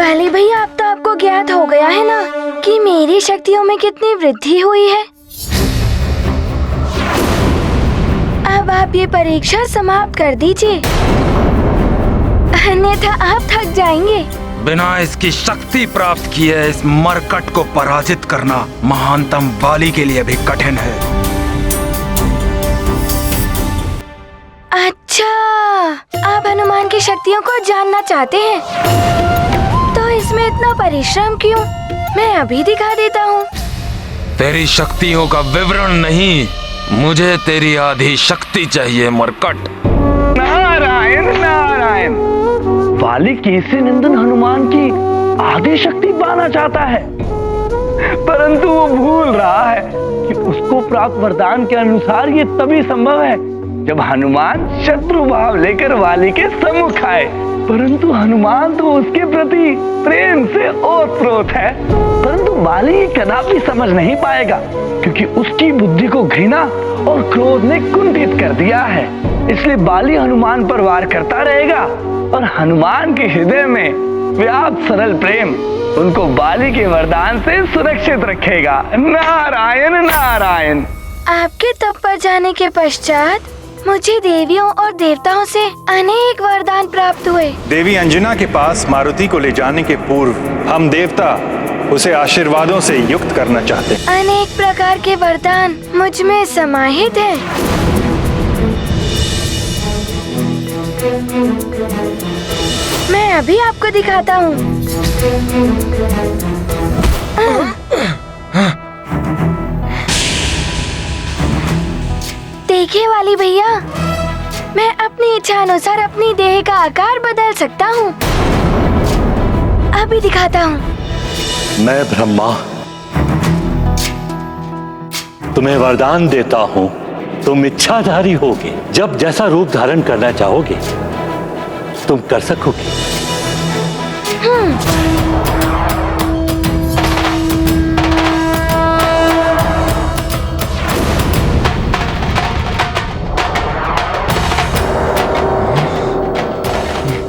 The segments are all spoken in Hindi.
वाली भैया, अब तो आपको ज्ञात हो गया है ना कि मेरी शक्तियों में कितनी वृद्धि हुई है। अब आप ये परीक्षा समाप्त कर दीजिए, अन्यथा आप थक जाएंगे। बिना इसकी शक्ति प्राप्त किए इस मरकट को पराजित करना महानतम वाली के लिए भी कठिन है। अच्छा, आप हनुमान की शक्तियों को जानना चाहते हैं, तो इसमें इतना परिश्रम क्यों? मैं अभी दिखा देता हूँ। तेरी शक्तियों का विवरण नहीं, मुझे तेरी आधी शक्ति चाहिए मरकट। नारायण नारायण, वाली केसरी नंदन हनुमान की आधी शक्ति पाना चाहता है, परंतु वो भूल रहा है कि उसको प्राप्त वरदान के अनुसार ये तभी संभव है जब हनुमान शत्रु भाव लेकर वाली के सम्मुख आए। परंतु हनुमान तो उसके प्रति प्रेम से ओतप्रोत है, परंतु वाली कदापि समझ नहीं पाएगा क्योंकि उसकी बुद्धि को घृणा और क्रोध ने कुंठित कर दिया है। इसलिए वाली हनुमान पर वार करता रहेगा और हनुमान के हृदय में व्याप्त सरल प्रेम उनको वाली के वरदान से सुरक्षित रखेगा। नारायण नारायण। आपके तप पर जाने के पश्चात मुझे देवियों और देवताओं से अनेक वरदान प्राप्त हुए। देवी अंजना के पास मारुति को ले जाने के पूर्व हम देवता उसे आशीर्वादों से युक्त करना चाहते हैं। अनेक प्रकार के वरदान मुझ में समाहित हैं। मैं अभी आपको दिखाता हूँ। देखिए वाली भैया, मैं अपनी इच्छा अनुसार अपनी देह का आकार बदल सकता हूँ। अभी दिखाता हूँ। मैं ब्रह्मा तुम्हें वरदान देता हूँ, तुम इच्छाधारी होगे। जब जैसा रूप धारण करना चाहोगे तुम कर सकोगे।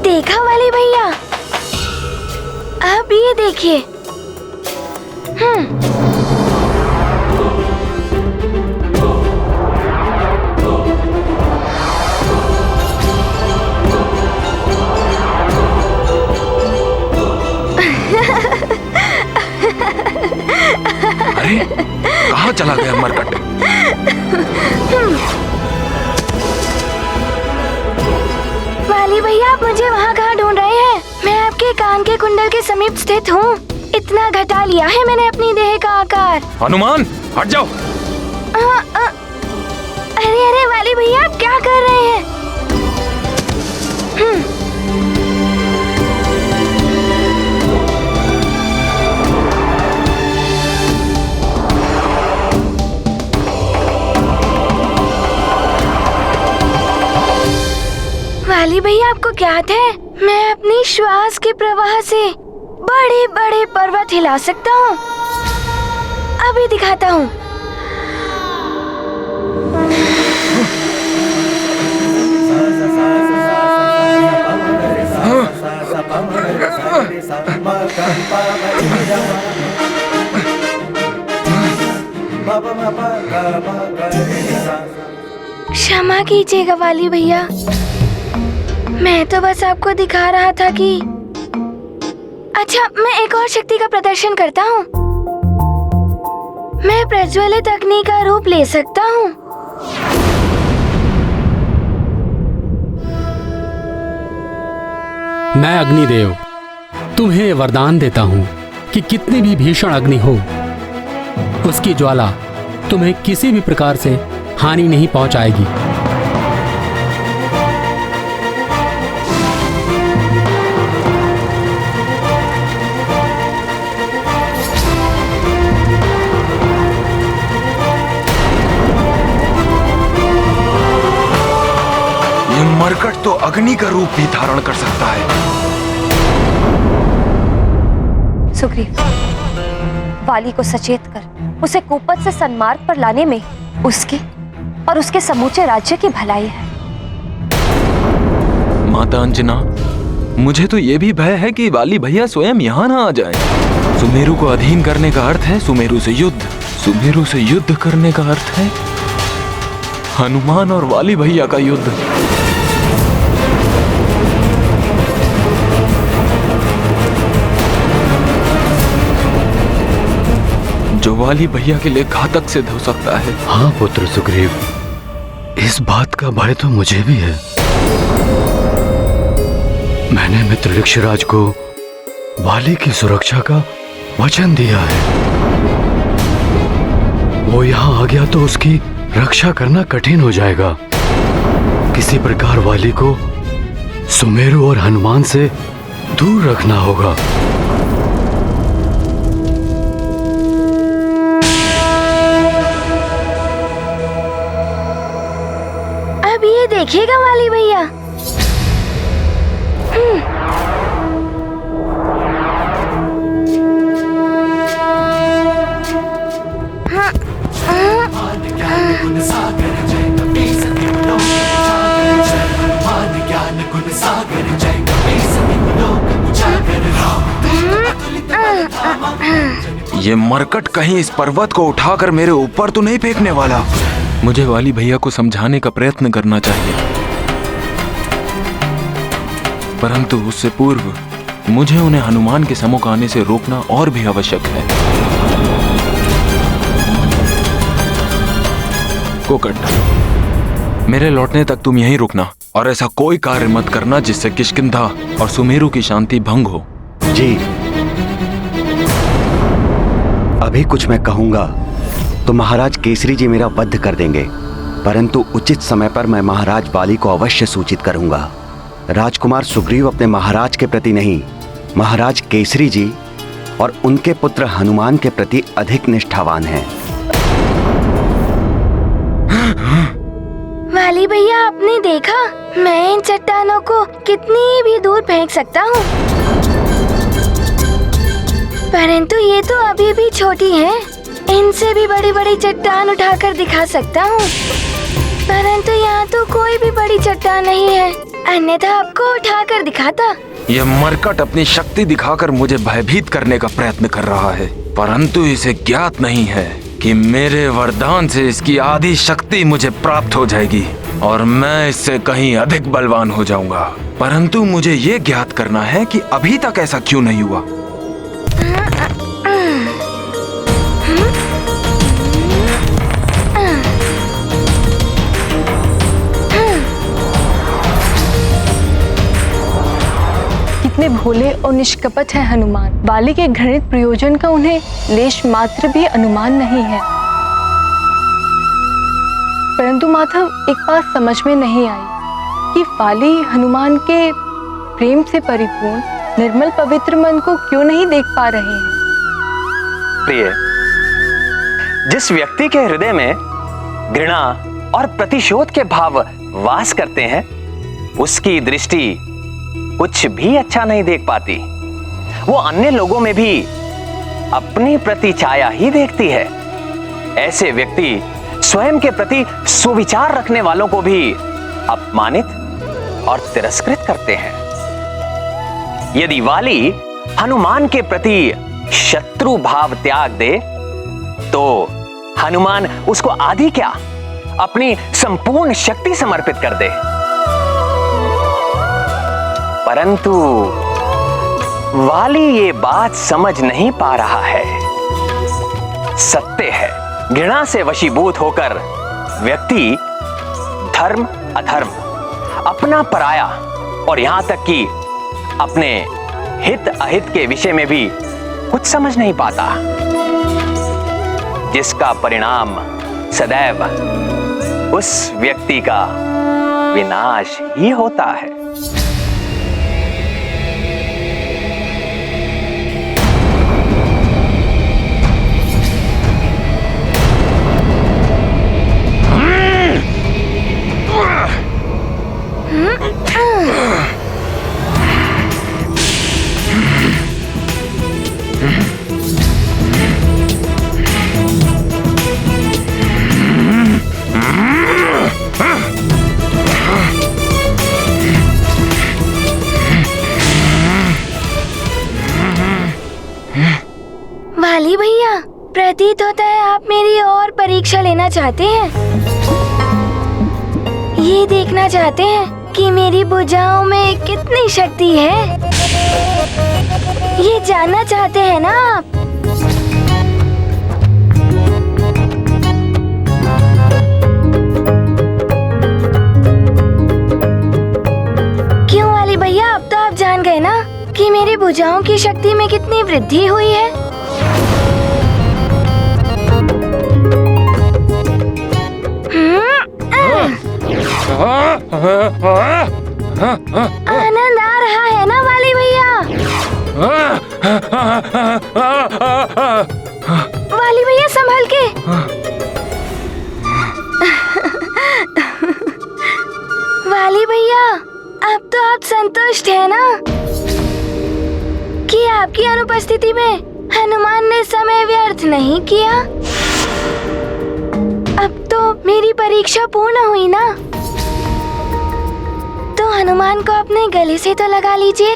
देखा वाली भैया, अब ये देखिए। अरे कहाँ चला गया मरकट? वाली भैया, आप मुझे वहाँ कहाँ ढूंढ रहे हैं? मैं आपके कान के कुंडल के समीप स्थित हूँ। इतना घटा लिया है मैंने अपनी देह का आकार। हनुमान हट जाओ। अरे अरे वाली भैया, आप क्या कर रहे हैं? वाली भैया, आपको ज्ञात है मैं अपनी श्वास के प्रवाह से बड़े बड़े पर्वत हिला सकता हूँ। अभी दिखाता हूँ। क्षमा कीजिएगा वाली भैया, मैं तो बस आपको दिखा रहा था कि अच्छा, मैं एक और शक्ति का प्रदर्शन करता हूँ। मैं प्रज्वलित अग्नि का रूप ले सकता हूँ। मैं अग्निदेव तुम्हें वरदान देता हूँ कि कितनी भी भीषण अग्नि हो, उसकी ज्वाला तुम्हें किसी भी प्रकार से हानि नहीं पहुँचाएगी। मरकट तो अग्नि का रूप भी धारण कर सकता है। सुग्रीव, वाली को सचेत कर उसे कुपथ से सन्मार्ग पर लाने में उसके और उसके समूचे राज्य की भलाई है। माता अंजना, मुझे तो ये भी भय है कि वाली भैया स्वयं यहाँ ना आ जाएं। सुमेरु को अधीन करने का अर्थ है सुमेरु से युद्ध। सुमेरु से युद्ध करने का अर्थ है हनुमान और वाली भैया का युद्ध। जो वाली भैया के लिए घातक सिद्ध हो सकता है। हाँ पुत्र सुग्रीव, इस बात का भय तो मुझे भी है। मैंने मित्र ऋक्षराज को वाली की सुरक्षा का वचन दिया है। वो यहाँ आ गया तो उसकी रक्षा करना कठिन हो जाएगा। किसी प्रकार वाली को सुमेरु और हनुमान से दूर रखना होगा। अब ये देखेगा वाली भैया। ये मरकट कहीं इस पर्वत को उठाकर मेरे ऊपर तो नहीं फेंकने वाला। मुझे वाली भैया को समझाने का प्रयत्न करना चाहिए, परंतु उससे पूर्व मुझे उन्हें हनुमान के सम्मुख आने से रोकना और भी आवश्यक है। कोकट, मेरे लौटने तक तुम यहीं रुकना और ऐसा कोई कार्य मत करना जिससे किष्किंधा और सुमेरु की शांति भंग हो। जी, अभी कुछ मैं कहूंगा तो महाराज केसरी जी मेरा वध कर देंगे, परंतु उचित समय पर मैं महाराज वाली को अवश्य सूचित करूंगा। राजकुमार सुग्रीव अपने महाराज के प्रति नहीं, महाराज केसरी जी और उनके पुत्र हनुमान के प्रति अधिक निष्ठावान हैं। वाली भैया, आपने देखा मैं इन चट्टानों को कितनी भी दूर फेंक सकता हूँ, परंतु ये तो अभी भी छोटी हैं। इनसे भी बड़ी बड़ी चट्टान उठाकर दिखा सकता हूँ, परंतु यहाँ तो कोई भी बड़ी चट्टान नहीं है, अन्यथा आपको उठाकर दिखाता। यह मरकट अपनी शक्ति दिखाकर मुझे भयभीत करने का प्रयत्न कर रहा है, परंतु इसे ज्ञात नहीं है कि मेरे वरदान से इसकी आधी शक्ति मुझे प्राप्त हो जाएगी और मैं इससे कहीं अधिक बलवान हो जाऊंगा। परंतु मुझे ये ज्ञात करना है कि अभी तक ऐसा क्यों नहीं हुआ। कितने भोले और निष्कपट हैं हनुमान। वाली के घृणित प्रयोजन का उन्हें लेश मात्र भी अनुमान नहीं है। परंतु माधव, एक बात समझ में नहीं आई कि वाली हनुमान के प्रेम से परिपूर्ण निर्मल पवित्र मन को क्यों नहीं देख पा रहे हैं। प्रिय, जिस व्यक्ति के हृदय में घृणा और प्रतिशोध के भाव वास करते हैं, उसकी दृष्टि कुछ भी अच्छा नहीं देख पाती। वो अन्य लोगों में भी अपनी प्रतिछाया ही देखती है। ऐसे व्यक्ति स्वयं के प्रति सुविचार रखने वालों को भी अपमानित और तिरस्कृत करते हैं। यदि वाली हनुमान के प्रति शत्रु भाव त्याग दे तो हनुमान उसको आधी क्या अपनी संपूर्ण शक्ति समर्पित कर दे। परंतु वाली ये बात समझ नहीं पा रहा है। सत्य है, घृणा से वशीभूत होकर व्यक्ति धर्म अधर्म, अपना पराया और यहां तक कि अपने हित अहित के विषय में भी कुछ समझ नहीं पाता, जिसका परिणाम सदैव उस व्यक्ति का विनाश ही होता है। प्रतीत होता है आप मेरी और परीक्षा लेना चाहते हैं। ये देखना चाहते हैं कि मेरी भुजाओं में कितनी शक्ति है। ये जानना चाहते हैं ना आप? क्यों वाली भैया, अब तो आप जान गए ना कि मेरी भुजाओं की शक्ति में कितनी वृद्धि हुई है। आनंद आ रहा है ना वाली भैया? वाली भैया संभल के। वाली भैया, अब तो आप संतुष्ट हैं ना कि आपकी अनुपस्थिति में हनुमान ने समय व्यर्थ नहीं किया? अब तो मेरी परीक्षा पूर्ण हुई ना, तो हनुमान को अपने गले से तो लगा लीजिए।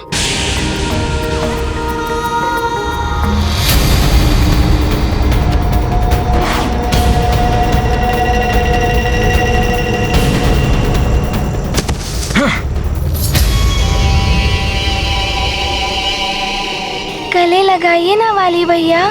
गले लगाइए ना वाली भैया।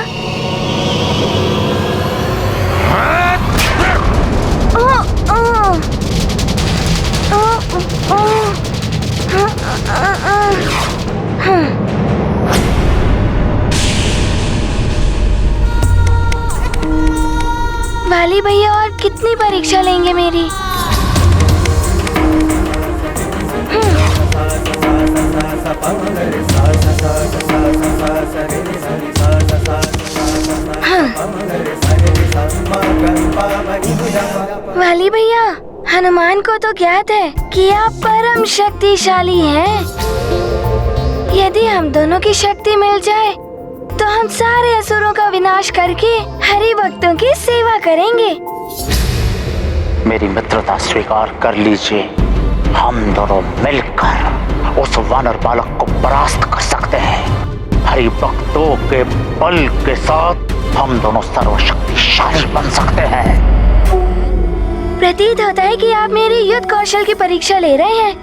वाली भैया, और कितनी परीक्षा लेंगे मेरी? वाली भैया, हनुमान को तो ज्ञात है कि आप परम शक्तिशाली हैं। यदि हम दोनों की शक्ति मिल जाए तो हम सारे असुरों का विनाश करके हरि भक्तों की सेवा करेंगे। मेरी मित्रता स्वीकार कर लीजिए। हम दोनों मिलकर उस वानर बालक को परास्त कर सकते हैं। हरि भक्तों के बल के साथ हम दोनों सर्वशक्तिशाली बन सकते हैं। प्रतीत होता है कि आप मेरी युद्ध कौशल की परीक्षा ले रहे हैं,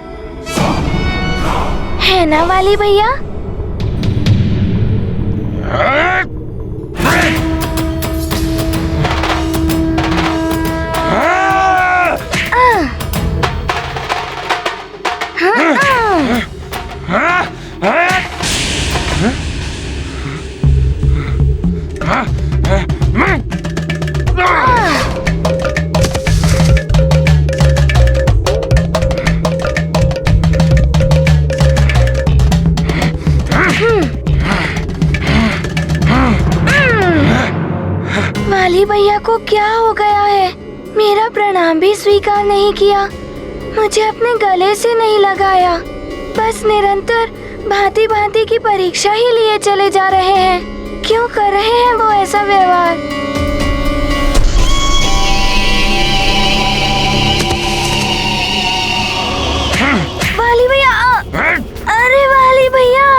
है ना वाली भैया? वाली भैया को क्या हो गया है? मेरा प्रणाम भी स्वीकार नहीं किया, मुझे अपने गले से नहीं लगाया, बस निरंतर भांति भांति की परीक्षा ही लिए चले जा रहे हैं। क्यों कर रहे हैं वो ऐसा व्यवहार? वाली भैया, अरे वाली भैया,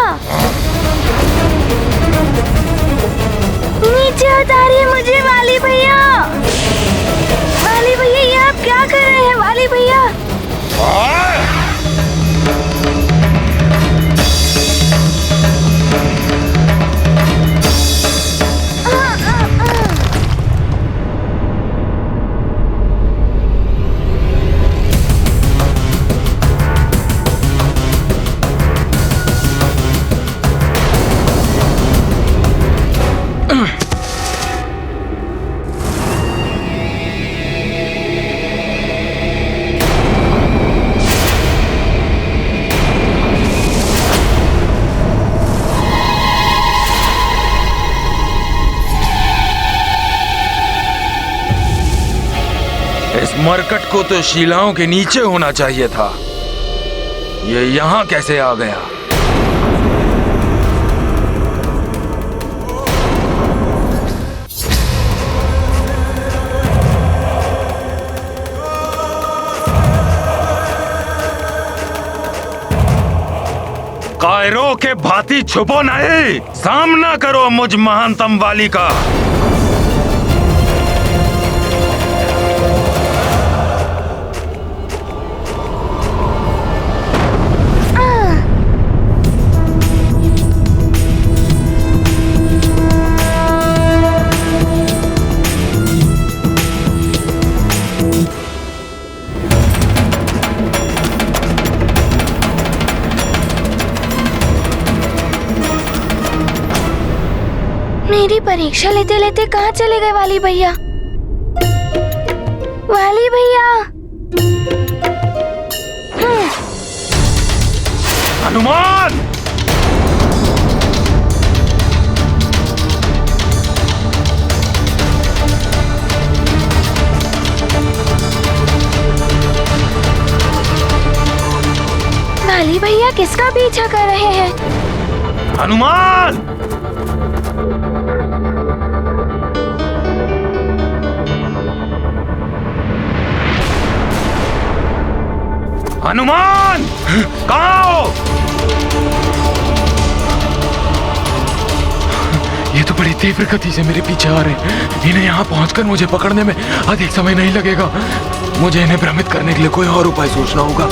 नीचे उतारिए मुझे वाली भैया। वाली भैया, ये आप क्या कर रहे हैं वाली भैया? इस मरकट को तो शिलाओं के नीचे होना चाहिए था, ये यहाँ कैसे आ गया? कायरों के भांति छुपो नहीं, सामना करो मुझ महानतम वाली का। मेरी परीक्षा लेते लेते कहाँ चले गए वाली भैया? वाली भैया! हनुमान! वाली भैया किसका पीछा कर रहे हैं? हनुमान! हनुमान! कहाँ हो? ये तो बड़ी तीव्र गति से मेरे पीछे आ रहे हैं। इन्हें यहाँ पहुंचकर मुझे पकड़ने में अधिक समय नहीं लगेगा। मुझे इन्हें भ्रमित करने के लिए कोई और उपाय सोचना होगा।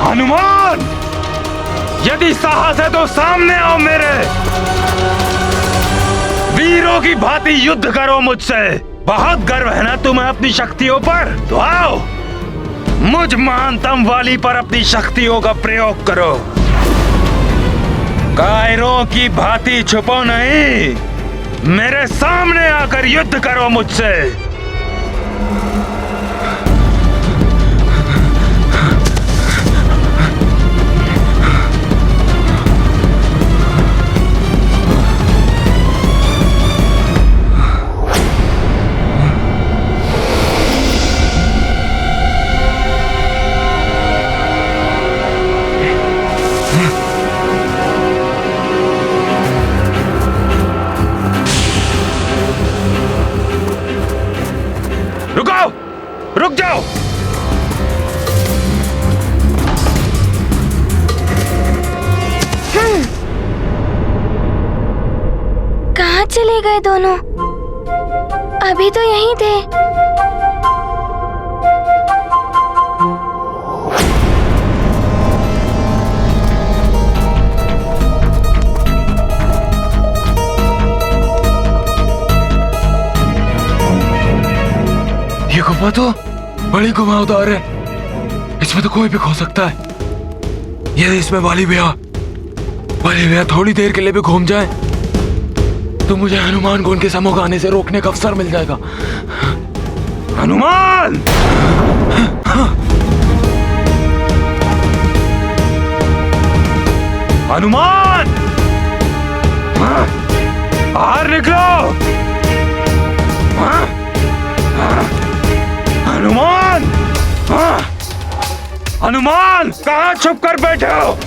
हनुमान! यदि साहस है तो सामने आओ मेरे। वीरों की भांति युद्ध करो मुझसे। बहुत गर्व है ना तुम्हें अपनी शक्तियों पर? तो आओ, मुझ महानतम वाली पर अपनी शक्तियों का प्रयोग करो। कायरों की भांति छुपो नहीं, मेरे सामने आकर युद्ध करो मुझसे। रुक जाओ! कहाँ चले गए दोनों? अभी तो यहीं थे। ये गुफा तो बड़ी घुमावदार है। इसमें तो कोई भी खो सकता है। ये इसमें वाली भैया थोड़ी देर के लिए भी घूम जाए तो मुझे हनुमान को उनके समूह आने से रोकने का अवसर मिल जाएगा। हनुमान! हनुमान! बाहर निकलो! हनुमान! हनुमान! कहाँ छुप कर बैठे हो?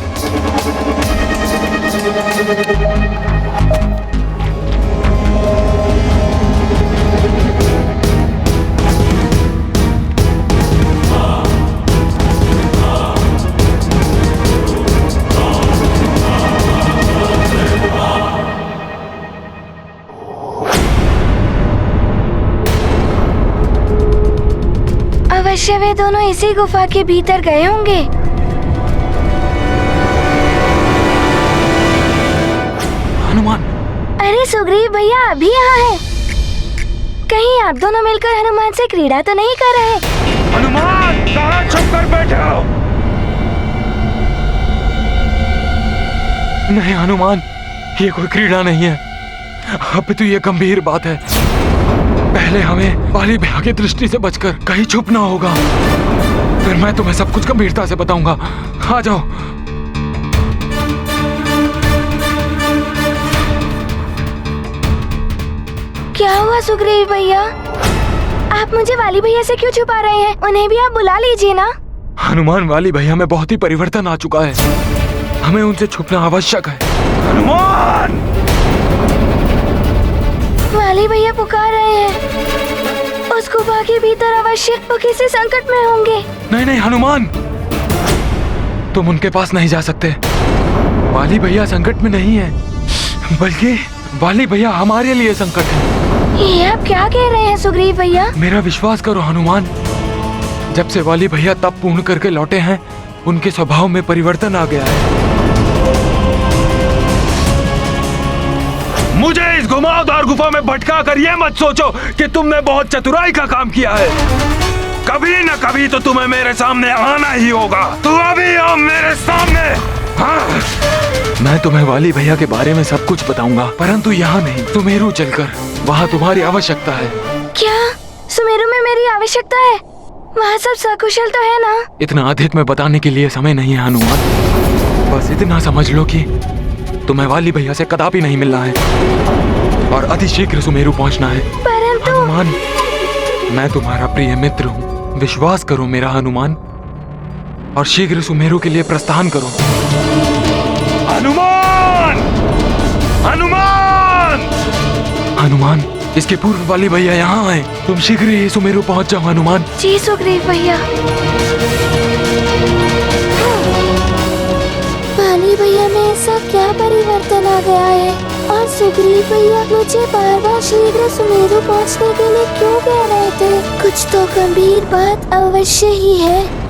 अवश्य वे दोनों इसी गुफा के भीतर गए होंगे। हनुमान! अरे सुग्रीव भैया अभी यहाँ है। कहीं आप दोनों मिलकर हनुमान से क्रीड़ा तो नहीं कर रहे? हनुमान! कहाँ छुप कर बैठे हो? नहीं हनुमान, ये कोई क्रीड़ा नहीं है। अब तो ये गंभीर बात है। पहले हमें वाली भैया की दृष्टि से बचकर कहीं छुपना होगा, फिर मैं तुम्हें सब कुछ गंभीरता से बताऊंगा। आ जाओ। क्या हुआ सुग्रीव भैया? आप मुझे वाली भैया से क्यों छुपा रहे हैं? उन्हें भी आप बुला लीजिए ना। हनुमान, वाली भैया में बहुत ही परिवर्तन आ चुका है। हमें उनसे छुपना आवश्यक है। हनुमान! वाली भैया पुकार रहे हैं। उस गुफा के भीतर अवश्य वो किसी संकट में होंगे। नहीं नहीं हनुमान, तुम उनके पास नहीं जा सकते। वाली भैया संकट में नहीं है, बल्कि वाली भैया हमारे लिए संकट है। ये आप क्या कह रहे हैं सुग्रीव भैया? मेरा विश्वास करो हनुमान, जब से वाली भैया तप पूर्ण करके लौटे हैं, उनके स्वभाव में परिवर्तन आ गया है। मुझे इस घुमावदार गुफा में भटका कर ये मत सोचो कि तुमने बहुत चतुराई का काम किया है। कभी न कभी तो तुम्हें मेरे सामने आना ही होगा। तू अभी आओ मेरे सामने। हाँ। मैं तुम्हें वाली भैया के बारे में सब कुछ बताऊंगा, परंतु यहाँ नहीं, सुमेरु चलकर। वहाँ तुम्हारी आवश्यकता है। क्या सुमेरु में मेरी आवश्यकता है? वहाँ सब सकुशल तो है ना? इतना अधिक में बताने के लिए समय नहीं है हनुमान। बस इतना समझ लो कि तुम्हें वाली भैया से कदापि नहीं मिलना है और अतिशीघ्र सुमेरु पहुँचना है। परंतु हनुमान, मैं तुम्हारा प्रिय मित्र हूँ, विश्वास करो मेरा हनुमान, और शीघ्र सुमेरु के लिए प्रस्थान करो। हनुमान! हनुमान! हनुमान, इसके पूर्व वाली भैया यहाँ आए। तुम शीघ्र ही सुमेरु पहुँच जाओ हनुमान। जी सुग्रीव भैया। वाली भैया में ऐसा क्या परिवर्तन आ गया है? और सुग्रीव भैया मुझे बार बार शीघ्र सुमेरु पहुंचने के लिए क्यों कह रहे थे? कुछ तो गंभीर बात अवश्य ही है।